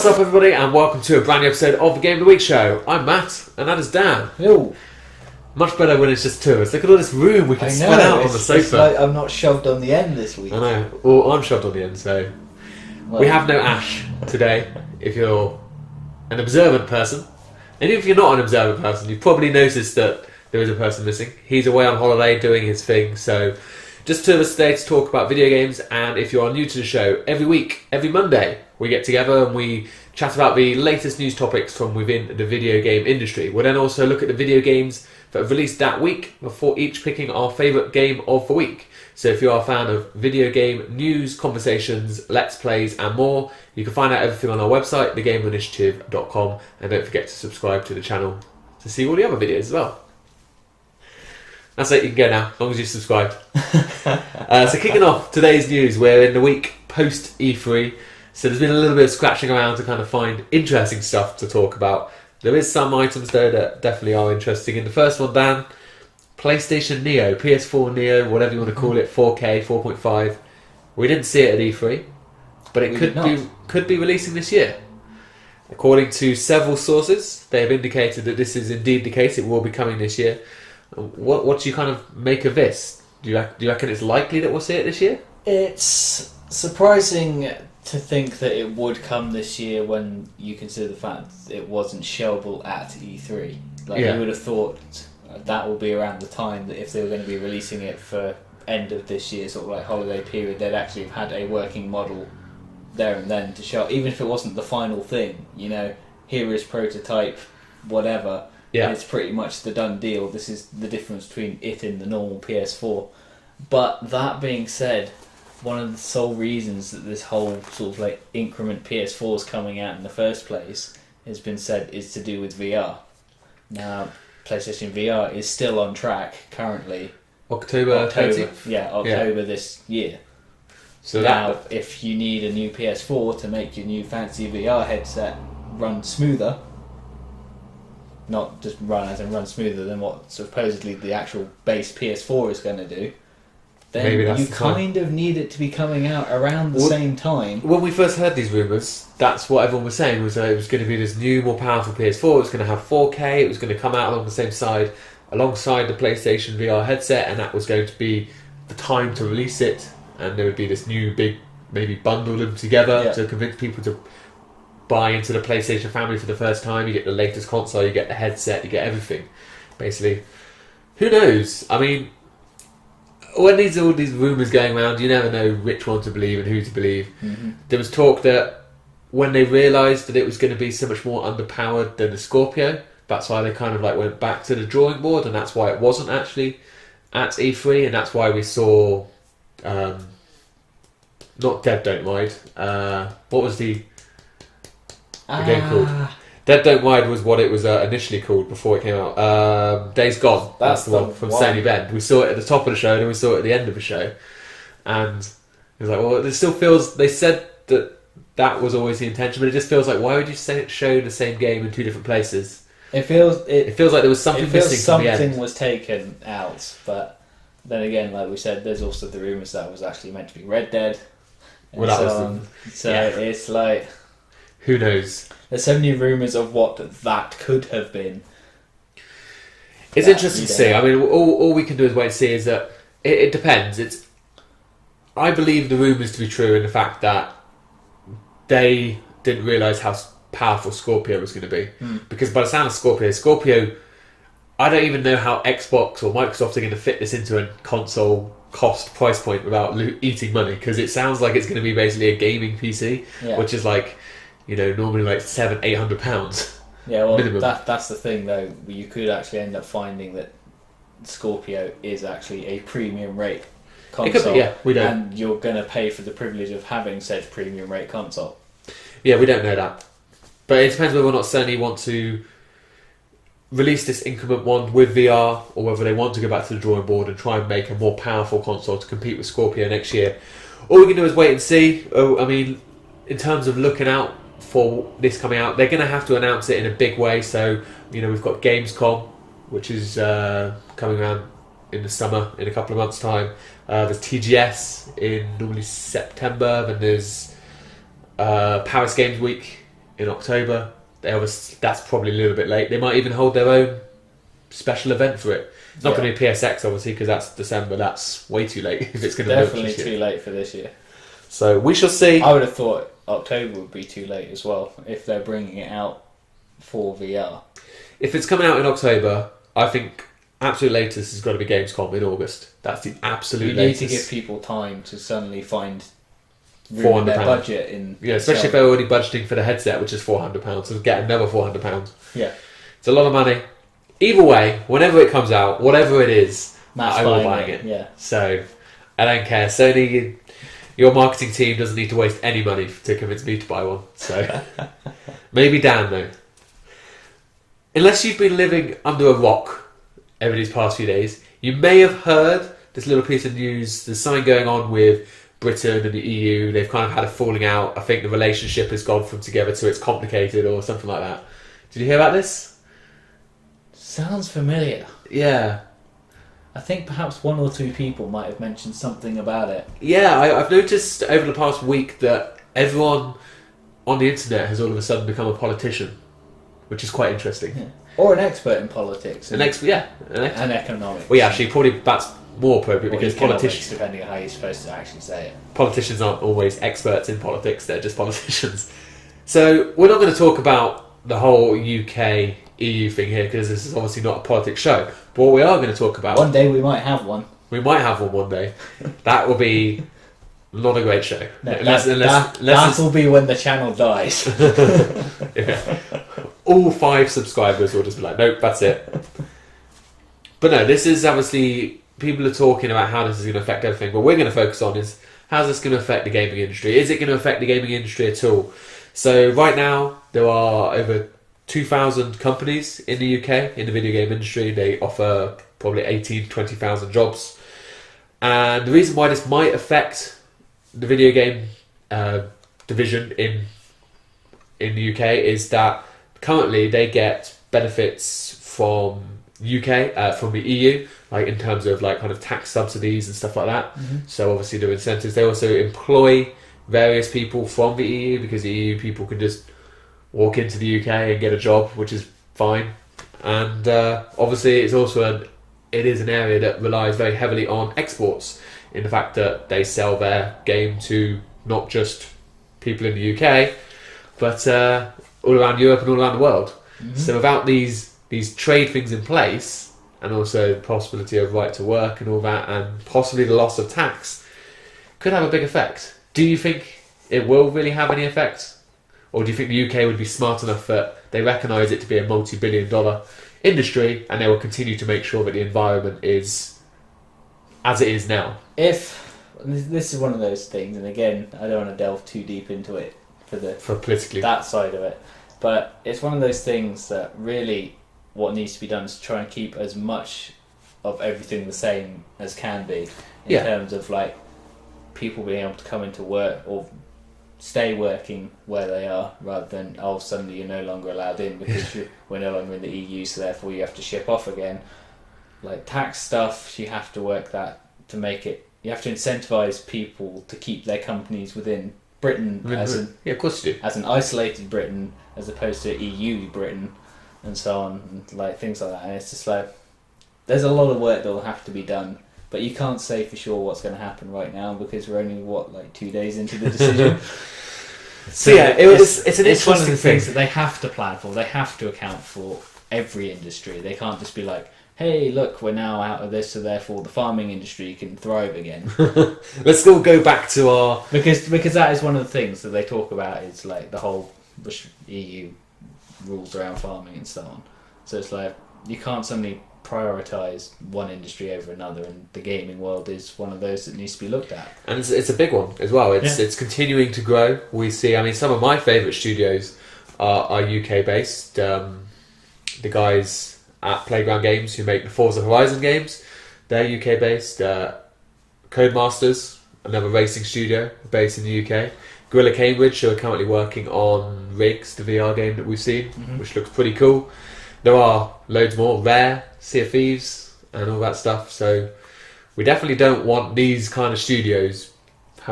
What's up, everybody, and welcome to a brand new episode of the Game of the Week show. I'm Matt, and that is Dan. Yo. Much better when it's just two of us. Look at all this room we can spread out on the sofa. It's like I'm not shoved on the end this week. I know. Well, I'm shoved on the end, so... we have no Ash today, if you're an observant person. And if you're not an observant person, you've probably noticed that there is a person missing. He's away on holiday doing his thing, so... just two of us today to talk about video games, and if you are new to the show, every week, every Monday, we get together and we chat about the latest news topics from within the video game industry. We'll then also look at the video games that have released that week before each picking our favourite game of the week. So if you are a fan of video game news, conversations, let's plays and more, you can find out everything on our website, thegameinitiative.com, and don't forget to subscribe to the channel to see all the other videos as well. That's it, you can go now, as long as you subscribed. So kicking off today's news, we're in the week post E3, so there's been a little bit of scratching around to kind of find interesting stuff to talk about. There is some items though that definitely are interesting. In the first one, Dan, PlayStation Neo, PS4 Neo, whatever you want to call it, 4K, 4.5. We didn't see it at E3, but it could be releasing this year. According to several sources, they have indicated that this is indeed the case, it will be coming this year. What do you kind of make of this? Do you reckon it's likely that we'll see it this year? It's surprising to think that it would come this year when you consider the fact that it wasn't showable at E3. You would have thought that will be around the time that if they were going to be releasing it for end of this year, sort of like holiday period, they'd actually have had a working model there and then to show, even if it wasn't the final thing, here is prototype, whatever. Yeah. It's pretty much the done deal. This is the difference between it and the normal PS4. But that being said, one of the sole reasons that this whole sort of like increment PS4 is coming out in the first place has been said is to do with VR. Now, PlayStation VR is still on track currently. October 20th? Yeah, October this year. So now, if you need a new PS4 to make your new fancy VR headset run smoother, not just run smoother than what supposedly the actual base PS4 is going to do, then you kind of need it to be coming out around the same time. When we first heard these rumours, that's what everyone was saying, was that it was going to be this new, more powerful PS4, it was going to have 4K, it was going to come out along the same side, alongside the PlayStation VR headset, and that was going to be the time to release it, and there would be this new big, maybe bundle them together to convince people to buy into the PlayStation family for the first time. You get the latest console, you get the headset, you get everything, basically. Who knows? I mean, when all these rumours going around, you never know which one to believe and who to believe. Mm-hmm. There was talk that when they realised that it was going to be so much more underpowered than the Scorpio, that's why they kind of like went back to the drawing board, and that's why it wasn't actually at E3, and that's why we saw not Dead Don't Mind. What was the game called? Dead Don't Mind was what it was initially called before it came out. Days Gone. That's the one from Sandy Bend. We saw it at the top of the show, and then we saw it at the end of the show. And it was like, well, it still feels... They said that was always the intention, but it just feels like, why would you show the same game in two different places? It feels like there was something missing from the end. Something was taken out, but then again, like we said, there's also the rumours that it was actually meant to be Red Dead. It's like... who knows? There's so many rumours of what that could have been. It's interesting to see. I mean, all we can do is wait and see. Is that it depends. I believe the rumours to be true in the fact that they didn't realise how powerful Scorpio was going to be. Because by the sound of Scorpio, I don't even know how Xbox or Microsoft are going to fit this into a console cost price point without eating money. Because it sounds like it's going to be basically a gaming PC, which is like... normally like £700-800. Yeah, well, minimum. That's the thing though. You could actually end up finding that Scorpio is actually a premium rate console. It could be, we don't. And you're going to pay for the privilege of having said premium rate console. Yeah, we don't know that. But it depends whether or not Sony want to release this increment one with VR, or whether they want to go back to the drawing board and try and make a more powerful console to compete with Scorpio next year. All we can do is wait and see. I mean, in terms of looking out for this coming out, they're going to have to announce it in a big way. So, we've got Gamescom, which is coming around in the summer in a couple of months' time. There's TGS in normally September, then there's Paris Games Week in October. That's probably a little bit late. They might even hold their own special event for it. It's not going to be PSX, obviously, because that's December. That's way too late if it's going to be definitely too late for this year. So we shall see. I would have thought October would be too late as well if they're bringing it out for VR. If it's coming out in October, I think absolute latest has got to be Gamescom in August. That's the absolute latest. You need to give people time to suddenly find room in their budget. Especially if they're already budgeting for the headset, which is £400, so get another £400. Yeah, it's a lot of money. Either way, whenever it comes out, whatever it is, I will buy it. Yeah. So I don't care. Sony, your marketing team doesn't need to waste any money to convince me to buy one. So maybe Dan though. Unless you've been living under a rock over these past few days, you may have heard this little piece of news. There's something going on with Britain and the EU. They've kind of had a falling out. I think the relationship has gone from together to it's complicated or something like that. Did you hear about this? Sounds familiar. Yeah. I think perhaps one or two people might have mentioned something about it. Yeah, I've noticed over the past week that everyone on the internet has all of a sudden become a politician, which is quite interesting. Yeah. Or an expert in politics. And economics. Well, yeah, actually, probably that's more appropriate because politicians, depending on how you're supposed to actually say it. Politicians aren't always experts in politics; they're just politicians. So we're not going to talk about the whole UK EU thing here because this is obviously not a politics show. But what we are going to talk about... One day we might have one. We might have one day. That will be not a great show. No, that will be when the channel dies. Yeah. All 5 subscribers will just be like, nope, that's it. But no, this is obviously... People are talking about how this is going to affect everything. What we're going to focus on is how's this going to affect the gaming industry? Is it going to affect the gaming industry at all? So right now, there are over 2,000 companies in the UK in the video game industry. They offer probably 18,000 to 20,000 jobs. And the reason why this might affect the video game division in the UK is that currently they get benefits from from the EU, like in terms of like kind of tax subsidies and stuff like that. Mm-hmm. So obviously there are incentives. They also employ various people from the EU because the EU people can just walk into the UK and get a job, which is fine. And obviously it's also it is an area that relies very heavily on exports in the fact that they sell their game to not just people in the UK but all around Europe and all around the world. Mm-hmm. So without these trade things in place and also the possibility of right to work and all that and possibly the loss of tax could have a big effect. Do you think it will really have any effect? Or do you think the UK would be smart enough that they recognise it to be a multi-billion-dollar industry and they will continue to make sure that the environment is as it is now? If this is one of those things, and again, I don't want to delve too deep into it for politically that side of it, but it's one of those things that really what needs to be done is try and keep as much of everything the same as can be in terms of like people being able to come into work or stay working where they are rather than suddenly you're no longer allowed in because we're no longer in the EU, so therefore you have to ship off again. Like tax stuff, you have to work that to make it. You have to incentivize people to keep their companies within Britain of course you do. As an isolated Britain as opposed to EU Britain and so on, and like things like that. And it's just like there's a lot of work that will have to be done. But you can't say for sure what's going to happen right now because we're only 2 days into the decision. So yeah, it's an interesting one of the thing things that they have to plan for. They have to account for every industry. They can't just be like, "Hey, look, we're now out of this, so therefore the farming industry can thrive again." Let's still go back to our because that is one of the things that they talk about is like the whole EU rules around farming and so on. So it's like you can't suddenly prioritise one industry over another, and the gaming world is one of those that needs to be looked at. And it's a big one as well. It's continuing to grow. We see, I mean, some of my favourite studios are UK based. The guys at Playground Games who make the Forza Horizon games, they're UK based. Codemasters, another racing studio based in the UK. Gorilla Cambridge, who are currently working on Riggs, the VR game that we've seen, which looks pretty cool. There are loads more. Rare, Sea of Thieves, and all that stuff. So we definitely don't want these kind of studios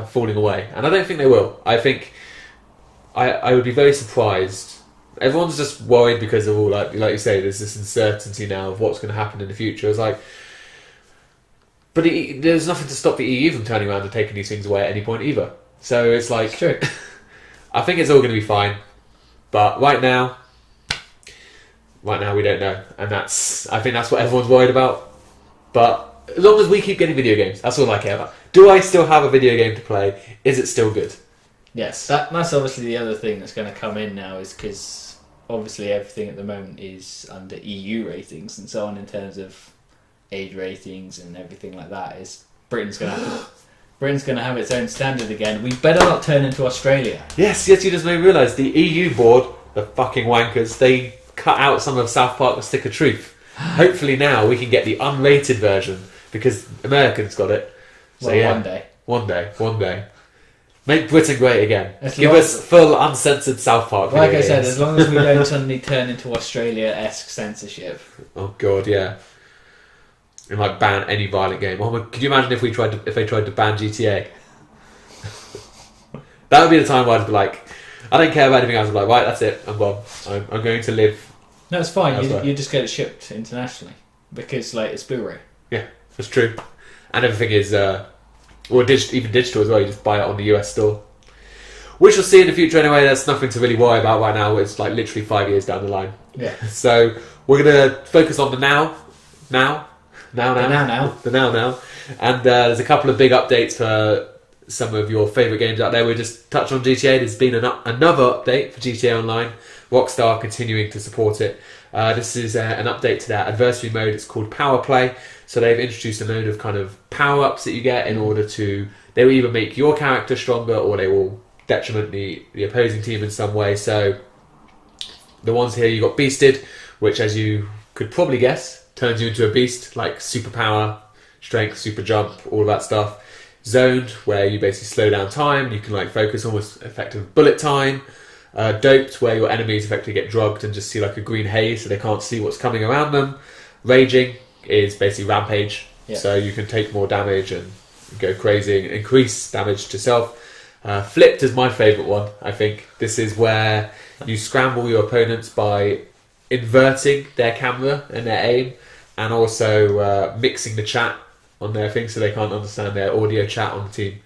falling away. And I don't think they will. I think I would be very surprised. Everyone's just worried because of all, like you say, there's this uncertainty now of what's going to happen in the future. It's like, but there's nothing to stop the EU from turning around and taking these things away at any point either. So it's like, It's true. I think it's all going to be fine. But right now we don't know, and I think that's what everyone's worried about. But as long as we keep getting video games, that's all I care about. Do I still have a video game to play? Is it still good? Yes, that's obviously the other thing that's going to come in now, is because obviously everything at the moment is under EU ratings and so on in terms of age ratings and everything like that. Is Britain's going to have its own standard again. We better not turn into Australia. Yes, you just made me realise the EU board, the fucking wankers, they cut out some of South Park: The Stick of Truth. Hopefully now we can get the unrated version because Americans got it. So Well, yeah, one day. one day. Make Britain great again. As Give long- us full uncensored South Park. Like video I said, games. as long as we don't suddenly turn into Australia-esque censorship. Oh god, yeah. And like ban any violent game. Oh, could you imagine if they tried to ban GTA? That would be the time where I'd be like, I don't care about anything else. I'd be like, right, that's it. I'm gone. I'm going to live. No, it's fine. Elsewhere. You just get it shipped internationally because it's Blu-ray. Yeah, that's true. And everything is, even digital as well. You just buy it on the US store, which we'll see in the future anyway. That's nothing to really worry about right now. It's like literally 5 years down the line. Yeah. So we're gonna focus on the now, and there's a couple of big updates for some of your favourite games out there. We just touched on GTA. There's been another update for GTA Online. Rockstar continuing to support it. This is an update to their adversary mode. It's called Power Play. So they've introduced a load of kind of power-ups that you get in order to... They will either make your character stronger or they will detriment the opposing team in some way. So the ones here, you got Beasted, which, as you could probably guess, turns you into a beast, like superpower, strength, super jump, all of that stuff. Zoned, where you basically slow down time and you can like focus, almost effective bullet time. Doped, where your enemies effectively get drugged and just see like a green haze so they can't see what's coming around them. Raging is basically rampage, so you can take more damage and go crazy and increase damage to self. Flipped is my favourite one, I think. This is where you scramble your opponents by inverting their camera and their aim, and also mixing the chat on their thing so they can't understand their audio chat on the team.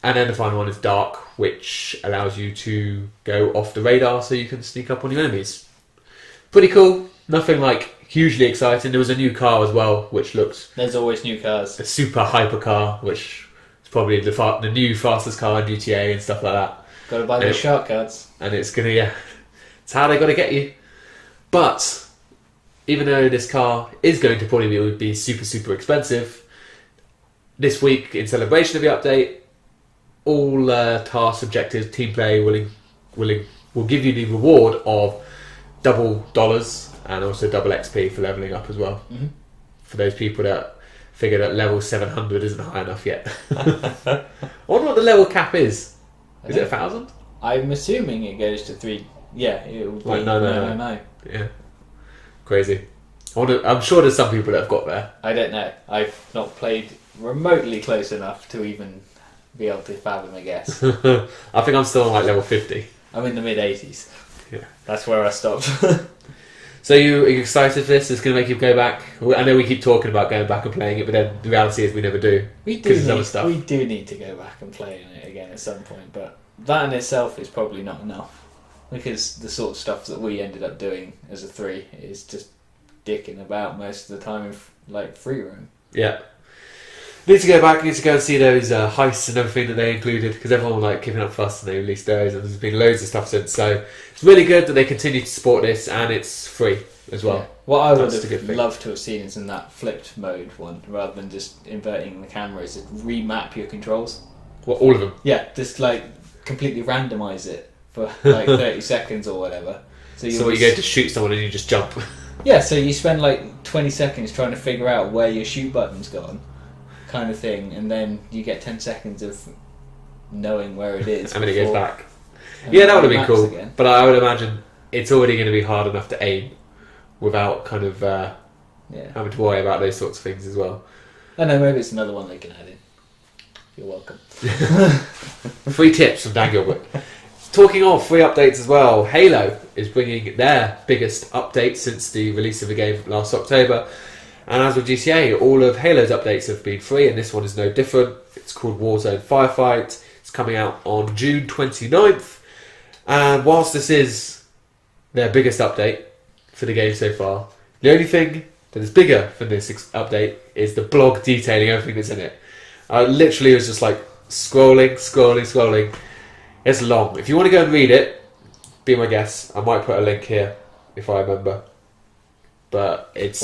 And then the final one is Dark, which allows you to go off the radar so you can sneak up on your enemies. Pretty cool. Nothing like hugely exciting. There was a new car as well, which looked... There's always new cars. A super hyper car, which is probably the new fastest car in GTA and stuff like that. Got to buy those shark cards. And it's going to, it's how they got to get you. But even though this car is going to probably be super, super expensive, this week, in celebration of the update, all tasks, objectives, team play will give you the reward of double dollars and also double XP for leveling up as well. Mm-hmm. For those people that figure that level 700 isn't high enough yet. I wonder what the level cap is. Is it 1,000? I'm assuming it goes to 3. Yeah, it will be. Like, no. Yeah. Crazy. I'm sure there's some people that have got there. I don't know. I've not played remotely close enough to even be able to fathom a guess. I think I'm still on like level 50. I'm in the mid 80s. Yeah. That's where I stopped. So are you excited for this? It's going to make you go back? I know we keep talking about going back and playing it, but then the reality is we never do. We do need to go back and play it again at some point, but that in itself is probably not enough. Because the sort of stuff that we ended up doing as a 3 is just dicking about most of the time in like free roam. Yeah. Need to go back, need to go and see those heists and everything that they included, because everyone was like keeping up fast and they released those, and there's been loads of stuff since. So it's really good that they continue to support this, and it's free as well. Yeah. What I would have loved to have seen is in that flipped mode one, rather than just inverting the camera, is to remap your controls. What, all of them? Yeah, just like completely randomise it for like 30 seconds or whatever. So you go to shoot someone and you just jump. Yeah, so you spend like 20 seconds trying to figure out where your shoot button's gone, kind of thing, and then you get 10 seconds of knowing where it is. And then it goes back. Yeah, that would have been cool. Again. But I would imagine it's already going to be hard enough to aim without kind of having to worry about those sorts of things as well. I know, maybe it's another one they can add in. You're welcome. Free tips from Dan Gilbert. Talking of free updates as well, Halo is bringing their biggest update since the release of the game last October. And as with GTA, all of Halo's updates have been free, and this one is no different. It's called Warzone Firefight. It's coming out on June 29th. And whilst this is their biggest update for the game so far, the only thing that is bigger than this update is the blog detailing everything that's in it. I literally was just like scrolling. It's long. If you want to go and read it, be my guest. I might put a link here if I remember. But it's...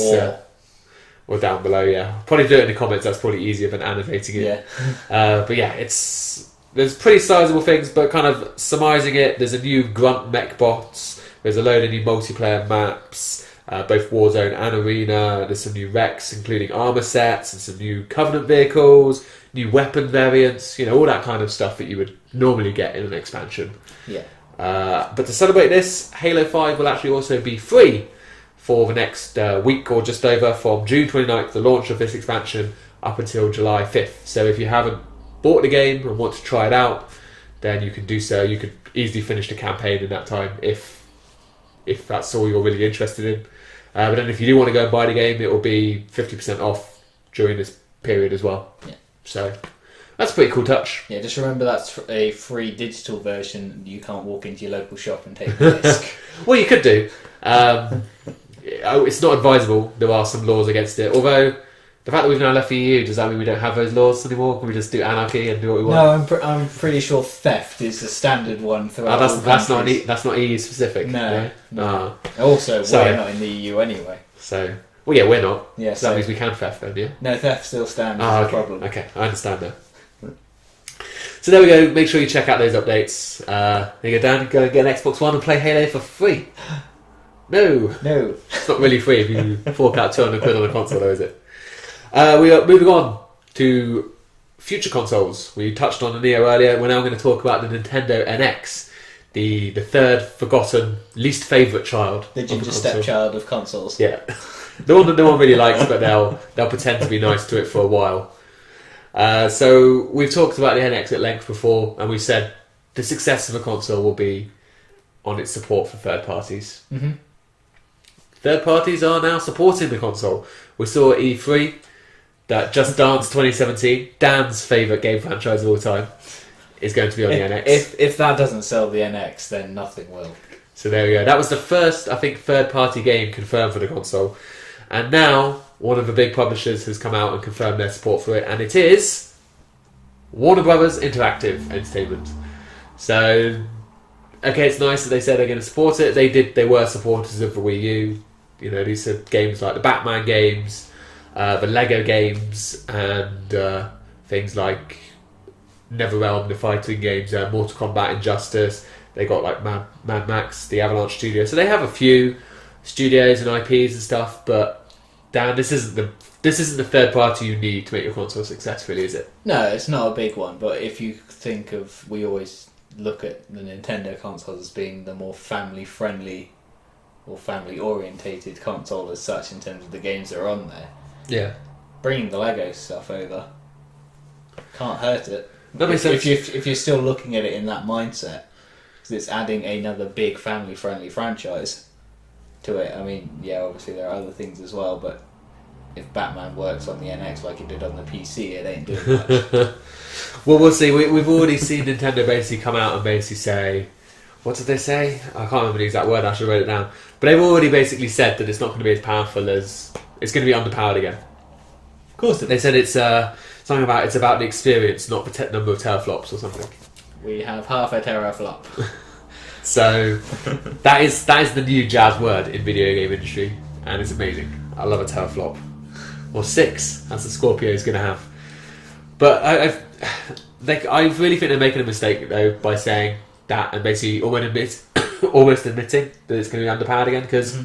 or down below, yeah. Probably do it in the comments, that's probably easier than annotating it. Yeah. But yeah, there's pretty sizable things, but kind of surmising it, there's a new grunt mech bots, there's a load of new multiplayer maps, both Warzone and Arena, there's some new recs, including armor sets, and some new Covenant vehicles, new weapon variants, all that kind of stuff that you would normally get in an expansion. Yeah. But to celebrate this, Halo 5 will actually also be free for the next week or just over, from June 29th, the launch of this expansion, up until July 5th. So if you haven't bought the game and want to try it out, then you can do so. You could easily finish the campaign in that time if that's all you're really interested in. But then if you do want to go and buy the game, it will be 50% off during this period as well. Yeah. So that's a pretty cool touch. Yeah, just remember that's a free digital version. You can't walk into your local shop and take the disc. Well, you could do. It's not advisable. There are some laws against it. Although, the fact that we've now left the EU, does that mean we don't have those laws anymore? Can we just do anarchy and do what we want? No, I'm pretty sure theft is the standard one throughout all that's countries. not EU specific. No. No. Also, Sorry. we're not in the EU anyway. So, well, yeah, we're not. Yeah, so that means we can theft then, yeah? No, theft still stands Okay. as a problem. Okay, I understand that. So there we go. Make sure you check out those updates. There you go, Dan. Go and get an Xbox One and play Halo for free. No. It's not really free if you fork out £200 on a console, though, is it? We are moving on to future consoles. We touched on the Neo earlier. We're now going to talk about the Nintendo NX, the third forgotten, least favourite child. The ginger stepchild of consoles. Yeah, the one that no one really likes, but they'll pretend to be nice to it for a while. So we've talked about the NX at length before, and we said the success of a console will be on its support for third parties. Mm-hmm. Third parties are now supporting the console. We saw at E3 that Just Dance 2017, Dan's favourite game franchise of all time, is going to be on the NX. If that doesn't sell the NX, then nothing will. So there we go. That was the first, I think, third-party game confirmed for the console. And now, one of the big publishers has come out and confirmed their support for it, and it is Warner Brothers Interactive Entertainment. So, okay, it's nice that they said they're going to support it. They were supporters of the Wii U. These are games like the Batman games, the Lego games, and things like NetherRealm, the fighting games, Mortal Kombat, Injustice. They got like Mad Max, the Avalanche Studio. So they have a few studios and IPs and stuff. But Dan, this isn't the third party you need to make your console a success, really, is it? No, it's not a big one. But if you think of, we always look at the Nintendo consoles as being the more family friendly or family orientated console as such in terms of the games that are on there. Yeah. Bringing the Lego stuff over can't hurt it. That makes sense. If you're still looking at it in that mindset, because it's adding another big family friendly franchise to it. I mean, yeah, obviously there are other things as well, but if Batman works on the NX like it did on the PC, it ain't doing much. Well, we'll see. We've already seen Nintendo basically come out and basically say, what did they say? I can't remember the exact word. I should write it down. But they've already basically said that it's not going to be as powerful as... It's going to be underpowered again. Of course it is. They said it's something about it's about the experience, not the number of teraflops or something. We have half a teraflop. So that is the new jazz word in video game industry, and it's amazing. I love a teraflop. Or 6, as the Scorpio is going to have. But I really think they're making a mistake though by saying that and basically almost admitting that it's going to be underpowered again, because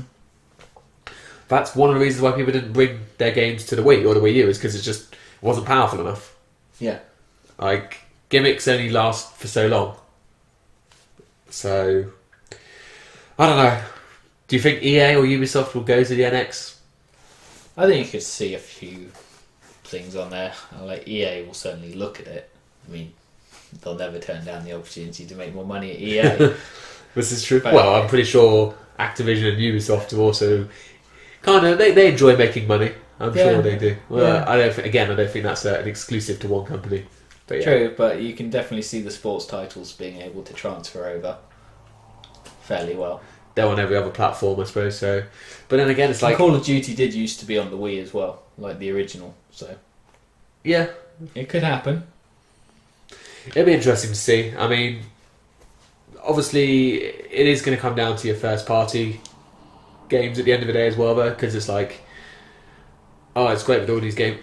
that's one of the reasons why people didn't bring their games to the Wii or the Wii U, is because it just wasn't powerful enough. Yeah. Like, gimmicks only last for so long. So, I don't know. Do you think EA or Ubisoft will go to the NX? I think you could see a few things on there. Like EA will certainly look at it. I mean, they'll never turn down the opportunity to make more money at EA. This is true. But, well, I'm pretty sure Activision and Ubisoft have also kind of they enjoy making money. I'm sure they do. Well, I don't think that's an exclusive to one company. But True, but you can definitely see the sports titles being able to transfer over fairly well. They're on every other platform, I suppose. So, but then again, it's like Call of Duty did used to be on the Wii as well, like the original. So yeah, it could happen. It'd be interesting to see. I mean, obviously, it is going to come down to your first party games at the end of the day as well, though, because it's like, oh, it's great with all these games.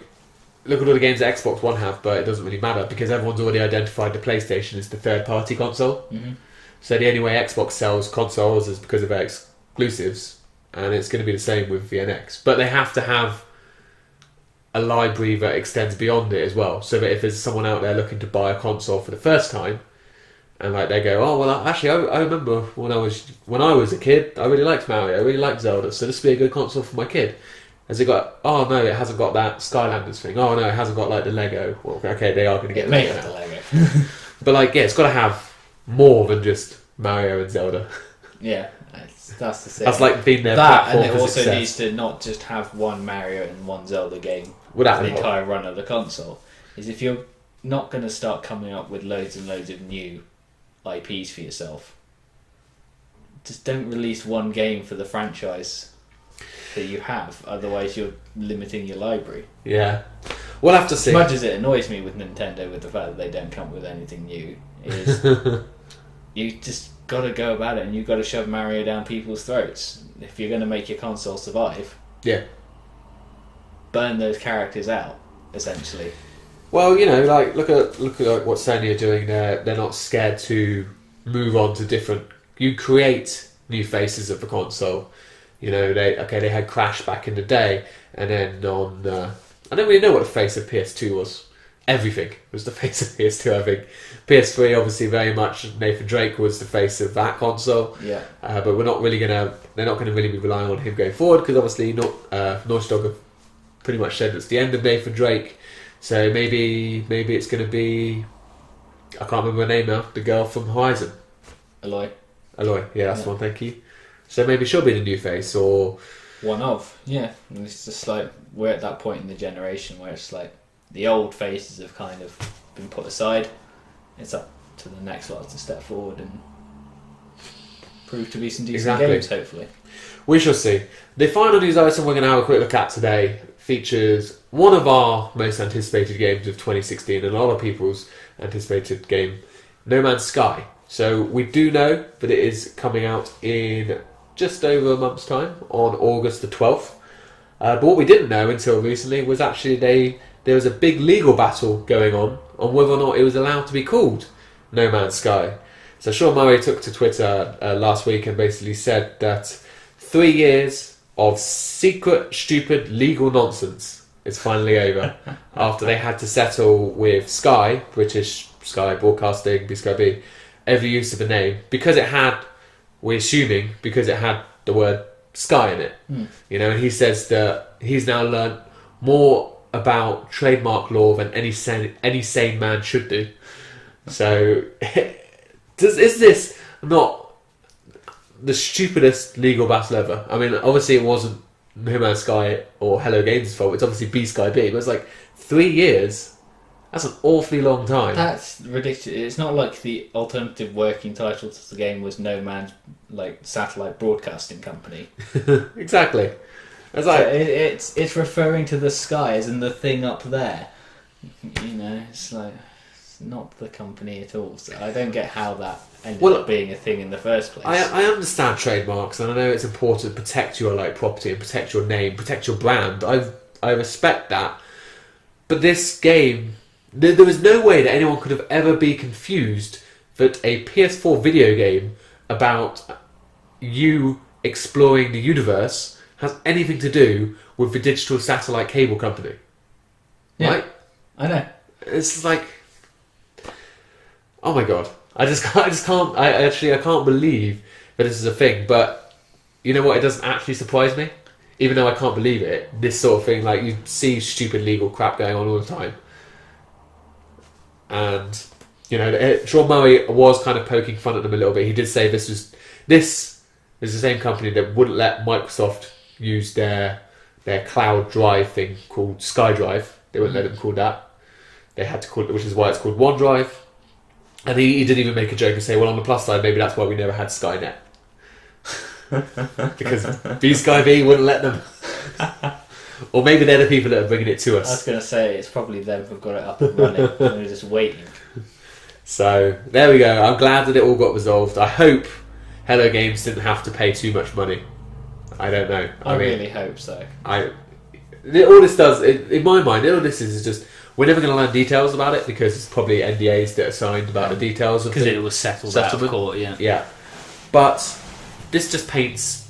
Look at all the games that Xbox One have, but it doesn't really matter because everyone's already identified the PlayStation as the third party console. Mm-hmm. So the only way Xbox sells consoles is because of their exclusives, and it's going to be the same with VNX. But they have to have a library that extends beyond it as well, so that if there's someone out there looking to buy a console for the first time, and like they go, oh well, actually, I remember when I was a kid, I really liked Mario, I really liked Zelda, so this would be a good console for my kid. Has it got? Oh no, it hasn't got that Skylanders thing. Oh no, it hasn't got like the Lego. Well, okay, they are going to get Lego now. the Lego. But like, yeah, it's got to have more than just Mario and Zelda. Yeah, that's the thing. That's like being their that, platform and it for also success. needs to not just have one Mario and one Zelda game Without for the them all. entire run of the console. Is if you're not going to start coming up with loads and loads of new IPs for yourself, just don't release one game for the franchise that you have. Otherwise, you're limiting your library. Yeah, we'll have to see. As much as it annoys me with Nintendo with the fact that they don't come up with anything new, is you just got to go about it and you've got to shove Mario down people's throats if you're going to make your console survive. Yeah. Burn those characters out, essentially. Well, you know, like look at what Sony are doing there. They're not scared to move on to different. You create new faces of the console. You know, they had Crash back in the day, and then on I don't really know what the face of PS2 was. Everything was the face of PS2, I think. PS3, obviously, very much Nathan Drake was the face of that console. Yeah. But they're not going to really be relying on him going forward because obviously Naughty Dog have pretty much said it's the end of Nathan Drake. So maybe it's going to be, I can't remember her name now, the girl from Horizon. Aloy, yeah, that's the one, thank you. So maybe she'll be the new face, or one of. Yeah. And it's just like, we're at that point in the generation where it's like, the old faces have kind of been put aside. It's up to the next lot to step forward and prove to be some decent games, hopefully. We shall see. The final news item we're going to have a quick look at today features one of our most anticipated games of 2016 and a lot of people's anticipated game, No Man's Sky. So we do know that it is coming out in just over a month's time, on August the 12th. But what we didn't know until recently was actually there was a big legal battle going on whether or not it was allowed to be called No Man's Sky. So Sean Murray took to Twitter last week and basically said that 3 years of secret, stupid, legal nonsense is finally over after they had to settle with Sky, British Sky Broadcasting, BSkyB, every use of the name because it had the word Sky in it. You know, and he says that he's now learnt more about trademark law than any sane man should do. So, is this not the stupidest legal battle ever? I mean, obviously it wasn't No Man's Sky or Hello Games' fault. It's obviously BSkyB, but it's like 3 years. That's an awfully long time. That's ridiculous. It's not like the alternative working title to the game was No Man's Satellite Broadcasting Company. Exactly. It's So like it's referring to the sky as in the thing up there. You know, it's like it's not the company at all. So I don't get how that ended up being a thing in the first place. I understand trademarks, and I know it's important to protect your property and protect your name, protect your brand. I respect that, but this game, there was no way that anyone could have ever be confused that a PS4 video game about you exploring the universe has anything to do with the digital satellite cable company. Yeah, right? I know. It's like, oh my god! I can't believe that this is a thing. But you know what? It doesn't actually surprise me, even though I can't believe it. This sort of thing, like you see stupid legal crap going on all the time, and Sean Murray was kind of poking fun at them a little bit. He did say this is the same company that wouldn't let Microsoft use their cloud drive thing called SkyDrive. They wouldn't let them call that. They had to call it, which is why it's called OneDrive. And he did even make a joke and say, well, on the plus side, maybe that's why we never had Skynet. Because BSkyB wouldn't let them. Or maybe they're the people that are bringing it to us. I was going to say, it's probably them who've got it up and running, and they're just waiting. So, there we go. I'm glad that it all got resolved. I hope Hello Games didn't have to pay too much money. I don't know. I really hope so. All this does, in my mind, all this is just, we're never going to learn details about it because it's probably NDAs that are signed about the details of because it was settled out of court. Yeah. But this just paints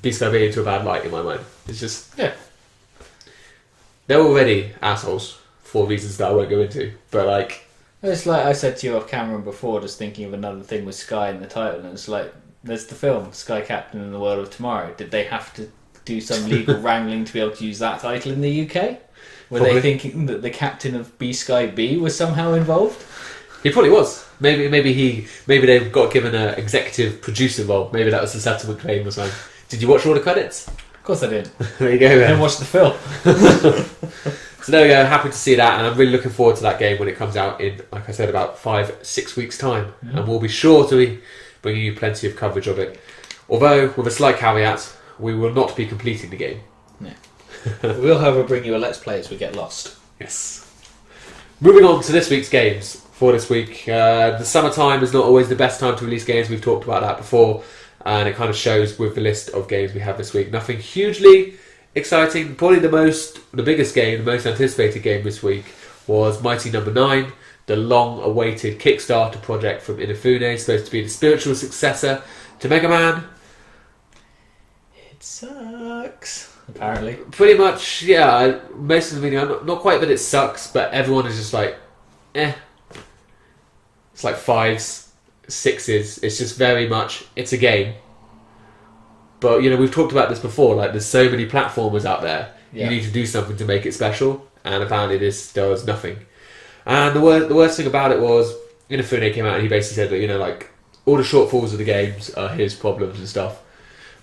BSkyB into a bad light in my mind. It's just they're already assholes for reasons that I won't go into. But like, it's like I said to you off camera before, just thinking of another thing with Sky in the title, and it's like there's the film Sky Captain in the World of Tomorrow. Did they have to do some legal wrangling to be able to use that title in the UK? Were they thinking that the captain of BSkyB was somehow involved? He probably was. Maybe they got given an executive producer role. Maybe that was the settlement claim or something. Did you watch all the credits? Of course I did. There you go. I didn't watch the film. So there we go. Happy to see that, and I'm really looking forward to that game when it comes out in, like I said, about 5-6 weeks' time. And we'll be sure to be bringing you plenty of coverage of it. Although, with a slight caveat, we will not be completing the game. No. We'll, however, bring you a Let's Play as we get lost. Yes. Moving on to this week's games for this week. The summertime is not always the best time to release games. We've talked about that before, and it kind of shows with the list of games we have this week. Nothing hugely exciting. Probably the biggest game, the most anticipated game this week was Mighty Number 9, the long-awaited Kickstarter project from Inafune, supposed to be the spiritual successor to Mega Man. It sucks. Apparently. Pretty much, yeah. Most of the video, not quite that it sucks, but everyone is just like, eh. It's like 5s, 6s. It's just very much, it's a game. But, we've talked about this before. Like, there's so many platformers out there. Yeah. You need to do something to make it special. And apparently this does nothing. And the worst thing about it was, Inafune came out and he basically said that, like, all the shortfalls of the games are his problems and stuff.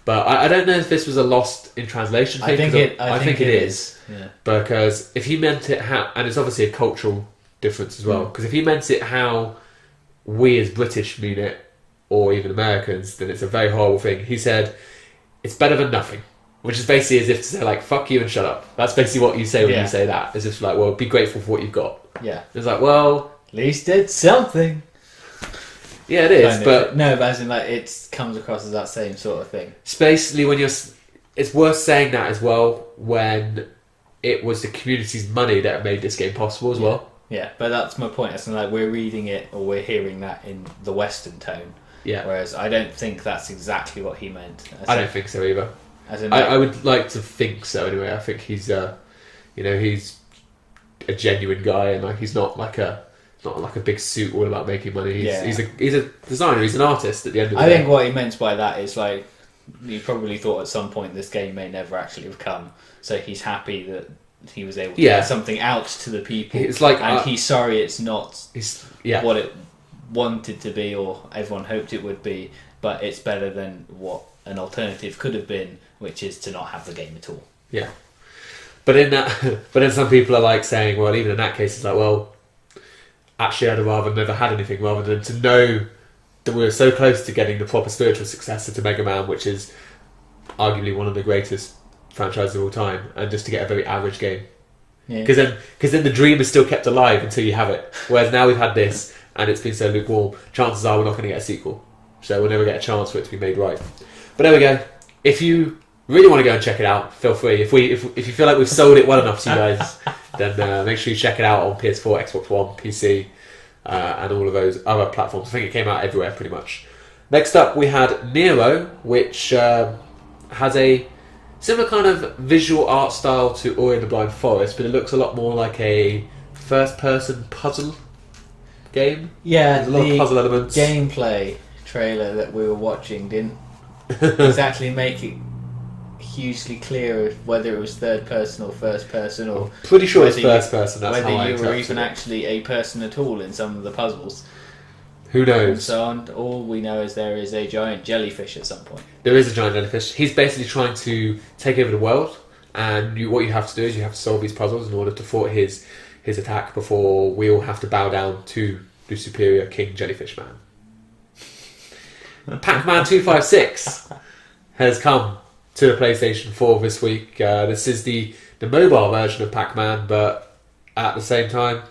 But I don't know if this was a lost in translation thing. I think it is. Yeah. Because if he meant it how... And it's obviously a cultural difference as well. Because if he meant it how we as British mean it, or even Americans, then it's a very horrible thing. He said, it's better than nothing. Which is basically as if to say, like, fuck you and shut up. That's basically what you say when you say that. As if, like, well, be grateful for what you've got. Yeah. It's like, well... At least it's something. Yeah, it is, but... No, but as in, like, it comes across as that same sort of thing. It's basically when you're... It's worth saying that as well when it was the community's money that made this game possible as well. Yeah, but that's my point. It's like we're reading it or we're hearing that in the Western tone. Yeah. Whereas I don't think that's exactly what he meant. I don't think so either. As in, I would like to think so anyway. I think he's he's a genuine guy and like he's not like a big suit all about making money. He's a designer. He's an artist at the end of the day. I think what he meant by that is like he probably thought at some point this game may never actually have come, so he's happy that he was able to get something out to the people. It's like, and he's sorry it's not what it wanted to be or everyone hoped it would be, but it's better than what an alternative could have been, which is to not have the game at all. Yeah, but then some people are like saying, well, even in that case, it's like, well, actually, I'd have rather never had anything rather than to know that we were so close to getting the proper spiritual successor to Mega Man, which is arguably one of the greatest franchises of all time, and just to get a very average game. Because then the dream is still kept alive until you have it. Whereas now we've had this, and it's been so lukewarm, chances are we're not going to get a sequel. So we'll never get a chance for it to be made right. But there we go. If you really want to go and check it out, feel free. If you feel like we've sold it well enough to you guys, then make sure you check it out on PS4, Xbox One, PC, and all of those other platforms. I think it came out everywhere pretty much. Next up we had Nero, which has a similar kind of visual art style to Ori and the Blind Forest, but it looks a lot more like a first-person puzzle game. Yeah, there's a lot of puzzle elements. Gameplay trailer that we were watching didn't exactly make it hugely clear whether it was third person or first person, or Pretty sure it's whether first person. That's whether how I you were interpret even it. actually a person at all in some of the puzzles. Who And knows? so on. All we know is there is a giant jellyfish at some point. There is a giant jellyfish. He's basically trying to take over the world, and what you have to do is you have to solve these puzzles in order to thwart his attack before we all have to bow down to the superior King Jellyfish Man. Pac-Man 256 has come to the PlayStation 4 this week. This is the mobile version of Pac-Man, but at the same time,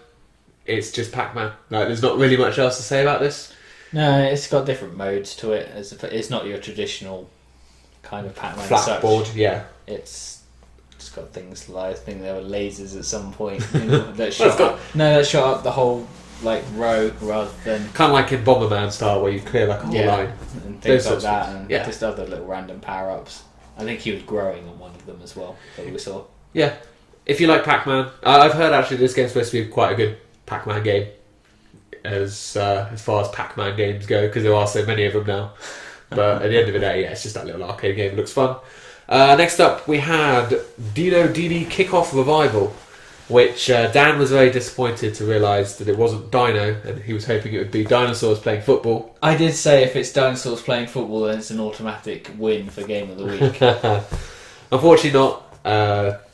it's just Pac-Man. Like, there's not really much else to say about this. No, it's got different modes to it. It's not your traditional kind of Pac-Man. Flat board, yeah. It's got things like, I think there were lasers at some point that shot up the whole row rather than kind of like in Bomberman style where you clear like a whole line and things like that, and yeah. just other little random power-ups. I think he was growing on one of them as well that we saw. Yeah, if you like Pac-Man, I've heard actually this game's supposed to be quite a good Pac-Man game as far as Pac-Man games go, because there are so many of them now. But at the end of the day, yeah, it's just that little arcade game. It looks fun. Next up, we had Dino DD Kickoff Revival, which Dan was very disappointed to realise that it wasn't Dino, and he was hoping it would be dinosaurs playing football. I did say if it's dinosaurs playing football, then it's an automatic win for Game of the Week. Unfortunately not.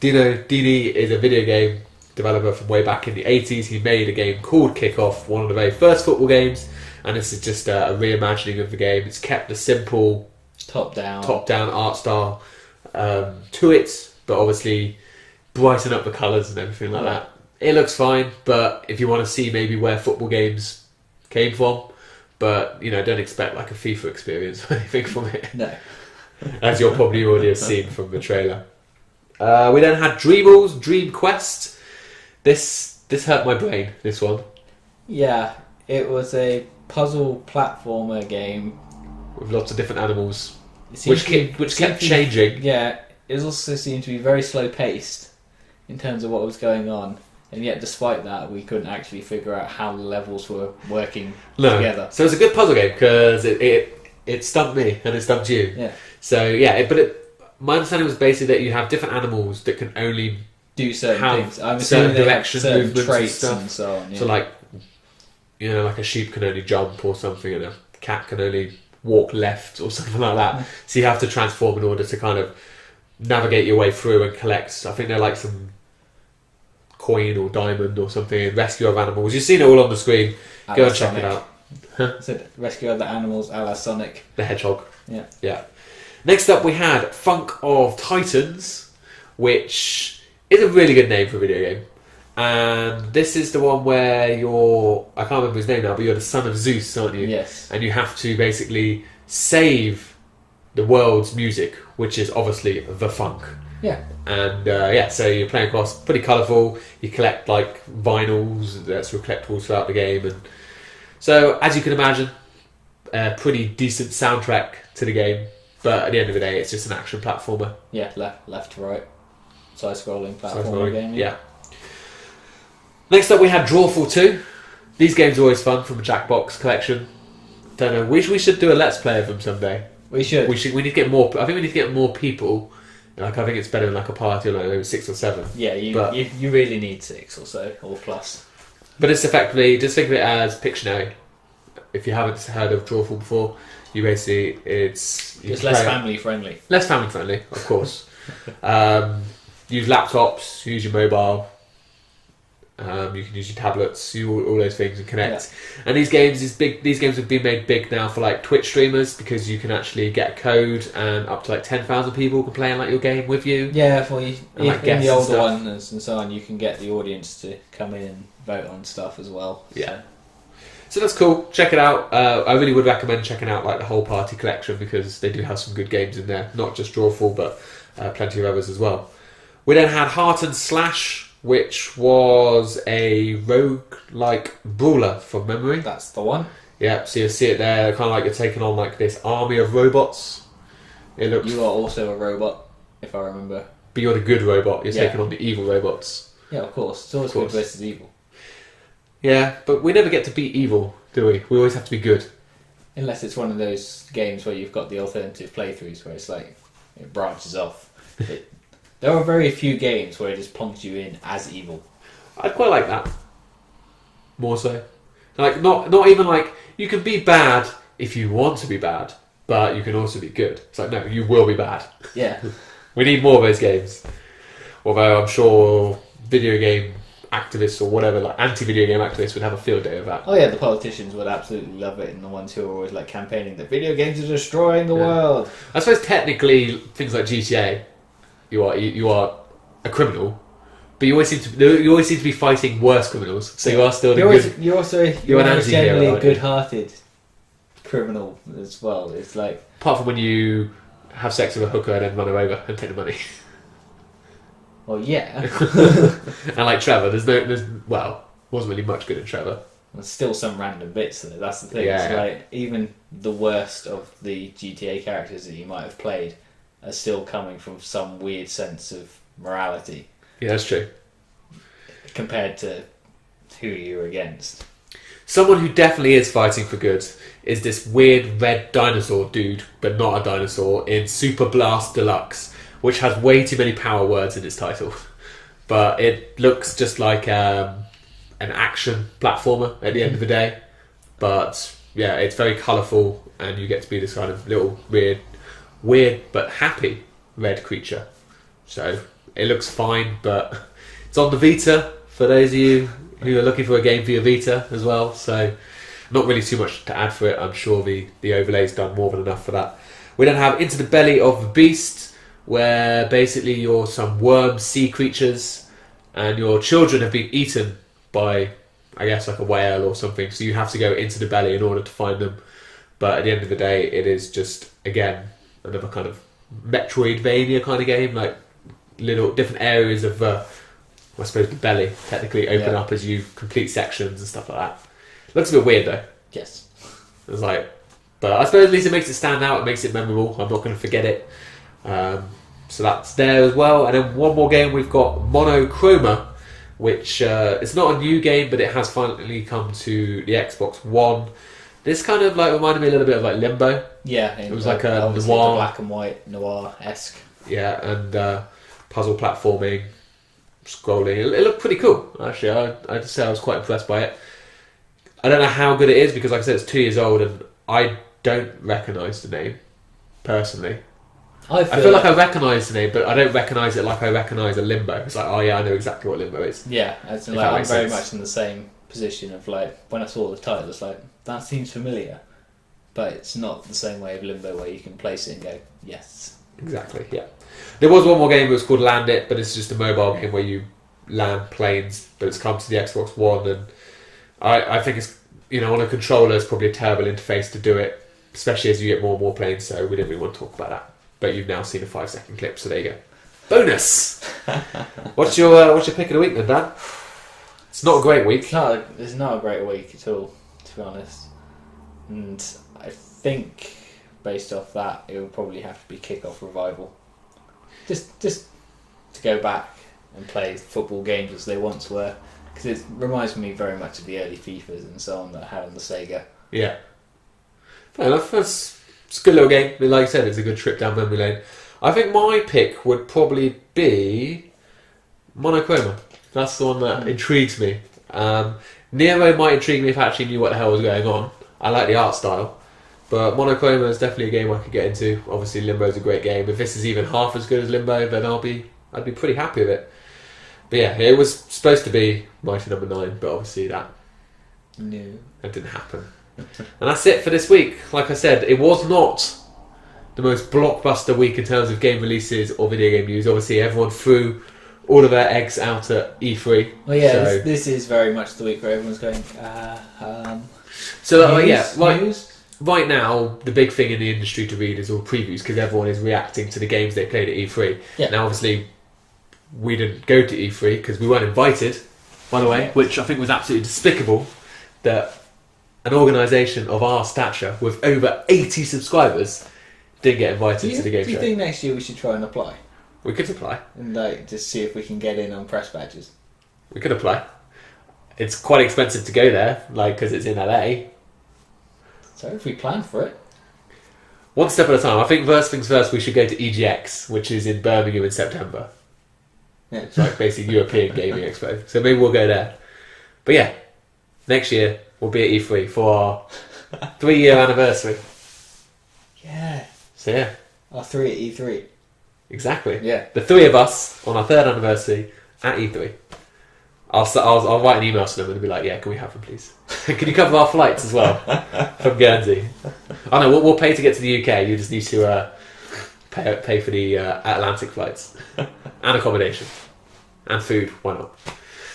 Dino DD is a video game developer from way back in the 80s. He made a game called Kickoff, one of the very first football games, and this is just a reimagining of the game. It's kept a simple top-down art style to it, but obviously brighten up the colours and everything like that. It looks fine, but if you want to see maybe where football games came from, but don't expect like a FIFA experience or anything from it. No. As you'll probably already have seen from the trailer. We then had Dreamall's Dream Quest. This hurt my brain, this one. Yeah, it was a puzzle platformer game with lots of different animals, which kept changing. Yeah, it also seemed to be very slow paced in terms of what was going on, and yet despite that, we couldn't actually figure out how the levels were working together. So it's a good puzzle game because it stumped me and it stumped you. Yeah. So yeah, my understanding was basically that you have different animals that can only do certain things. I'm certain assuming they have direction certain movements traits and stuff. and so on. Yeah. So like a sheep can only jump or something, and a cat can only walk left or something like that. So you have to transform in order to kind of navigate your way through and collect. I think they're like some coin or diamond or something, and rescue other animals. You've seen it all on the screen. Go and check it out. So rescue other animals, a la Sonic the Hedgehog. Yeah. Next up, we had Funk of Titans, which is a really good name for a video game. And this is the one where I can't remember his name now, but you're the son of Zeus, aren't you? Yes. And you have to basically save the world's music, which is obviously the funk. Yeah. And so you're playing across, pretty colourful. You collect like vinyls, that's collectibles throughout the game. And so, as you can imagine, a pretty decent soundtrack to the game. But at the end of the day, it's just an action platformer. Yeah, left to right. Side-scrolling platformer game. Yeah. Next up, we had Drawful 2. These games are always fun from a Jackbox collection. Don't know. We should do a Let's Play of them someday. We should. We need to get more. I think we need to get more people. I think it's better than like a party of maybe 6 or 7. Yeah, you really need 6 or so, or plus. But it's effectively, just think of it as Pictionary. If you haven't heard of Drawful before, you basically it's less family friendly. Less family friendly, of course. Use laptops, use your mobile. You can use your tablets, all those things, and connect. Yeah. And these games have been made big now for like Twitch streamers, because you can actually get a code and up to like 10,000 people can play in like your game with you. Yeah, for you. Like in the older ones and so on, you can get the audience to come in and vote on stuff as well. Yeah. So that's cool. Check it out. I really would recommend checking out like the whole party collection, because they do have some good games in there, not just Drawful, but plenty of others as well. We then had Heart and Slash, which was a rogue-like brawler from memory. That's the one. Yeah, so you see it there, kind of like you're taking on like this army of robots. It looks. You are also a robot, if I remember. But you're the good robot. You're taking on the evil robots. Yeah, of course. It's always good versus evil. Yeah, but we never get to beat evil, do we? We always have to be good. Unless it's one of those games where you've got the alternative playthroughs, where it's like it branches off. There are very few games where it just plonks you in as evil. I'd quite like that. More so. Like, not even like, you can be bad if you want to be bad, but you can also be good. It's like, no, you will be bad. Yeah. We need more of those games. Although I'm sure video game activists or whatever, like anti-video game activists would have a field day of that. Oh yeah, the politicians would absolutely love it, and the ones who are always like campaigning that video games are destroying the world. I suppose technically things like GTA, you are a criminal, but you always seem to be fighting worse criminals. So you are still You're an generally anti-hero, a good-hearted criminal as well. It's like, apart from when you have sex with a hooker and then run her over and take the money. well, yeah. And like Trevor, wasn't really much good in Trevor. There's still some random bits though. That's the thing. Yeah, It's yeah. like even the worst of the GTA characters that you might have played are still coming from some weird sense of morality Yeah, that's true. compared to who you're against. Someone who definitely is fighting for good is this weird red dinosaur dude, but not a dinosaur, in Super Blast Deluxe, which has way too many power words in its title. But it looks just like an action platformer at the end of the day. But yeah, it's very colourful, and you get to be this kind of little weird but happy red creature. So it looks fine, but it's on the Vita for those of you who are looking for a game for your Vita as well. So not really too much to add for it. I'm sure the overlay's done more than enough for that. We then have Into the Belly of the Beast, where basically you're some worm sea creatures and your children have been eaten by, I guess, like a whale or something, so you have to go into the belly in order to find them. But at the end of the day, it is just, again, another kind of Metroidvania kind of game, like little different areas of I suppose the belly technically open up as you complete sections and stuff like that. Looks a bit weird though. Yes. It's like, but I suppose at least it makes it stand out. It makes it memorable. I'm not going to forget it. So that's there as well. And then one more game we've got Monochroma, which it's not a new game, but it has finally come to the Xbox One. This kind of like reminded me a little bit of like Limbo. Yeah, it was like a obviously noir, the black and white noir-esque. Yeah, and puzzle platforming, scrolling. It looked pretty cool, actually. I have to say I was quite impressed by it. I don't know how good it is because, like I said, it's 2 years old and I don't recognise the name, personally. I feel like I recognise the name, but I don't recognise it like I recognise a Limbo. It's like, oh yeah, I know exactly what Limbo is. Yeah, I'm very much in the same position of like, when I saw the title, it's like, that seems familiar. But it's not the same way of Limbo where you can place it and go, yes. Exactly, yeah. There was one more game that was called Land It, but it's just a mobile game where you land planes, but it's come to the Xbox One, and I think it's, on a controller, it's probably a terrible interface to do it, especially as you get more and more planes, so we didn't really want to talk about that. But you've now seen a 5-second clip, so there you go. Bonus! What's your pick of the week then, Dan? It's not a great week. It's not a great week at all, to be honest. And I think, based off that, it would probably have to be Kickoff Revival. Just to go back and play football games as they once were. Because it reminds me very much of the early FIFAs and so on that I had on the Sega. Yeah. Fair enough. It's a good little game. Like I said, it's a good trip down memory lane. I think my pick would probably be Monochroma. That's the one that intrigues me. Nero might intrigue me if I actually knew what the hell was going on. I like the art style. But Monochroma is definitely a game I could get into. Obviously, Limbo's a great game. If this is even half as good as Limbo, then I'd be pretty happy with it. But yeah, it was supposed to be Mighty Number 9, but obviously that didn't happen. And that's it for this week. Like I said, it was not the most blockbuster week in terms of game releases or video game news. Obviously, everyone threw all of their eggs out at E3. Well, yeah, so this is very much the week where everyone's going, news? Right now, the big thing in the industry to read is all previews because everyone is reacting to the games they played at E3. Yeah. Now, obviously, we didn't go to E3 because we weren't invited, by the way, which I think was absolutely despicable that an organisation of our stature with over 80 subscribers didn't get invited to the game show. Do you think next year we should try and apply? We could apply. And just see if we can get in on press badges. We could apply. It's quite expensive to go there, because it's in LA. So if we plan for it. one step at a time. I think first things first, we should go to EGX, which is in Birmingham in September. Yeah. It's like basically European Gaming Expo. So maybe we'll go there. But yeah, next year we'll be at E3 for our 3-year anniversary. Yeah. So yeah. Our 3 at E3. Exactly. Yeah. The 3 of us on our 3rd anniversary at E3. I'll write an email to them and be like, yeah, can we have them, please? Can you cover our flights as well from Guernsey? I know we'll pay to get to the UK. You just need to pay for the Atlantic flights and accommodation and food. Why not?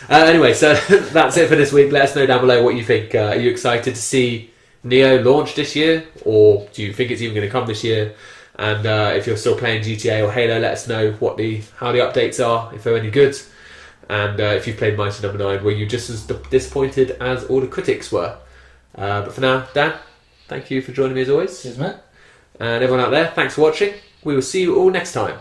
Anyway, so that's it for this week. Let us know down below what you think. Are you excited to see Neo launch this year, or do you think it's even going to come this year? And if you're still playing GTA or Halo, let us know how the updates are, if they're any good. And if you've played Mighty Number 9, were you just as disappointed as all the critics were? But for now, Dan, thank you for joining me as always. Cheers, mate. And everyone out there, thanks for watching. We will see you all next time.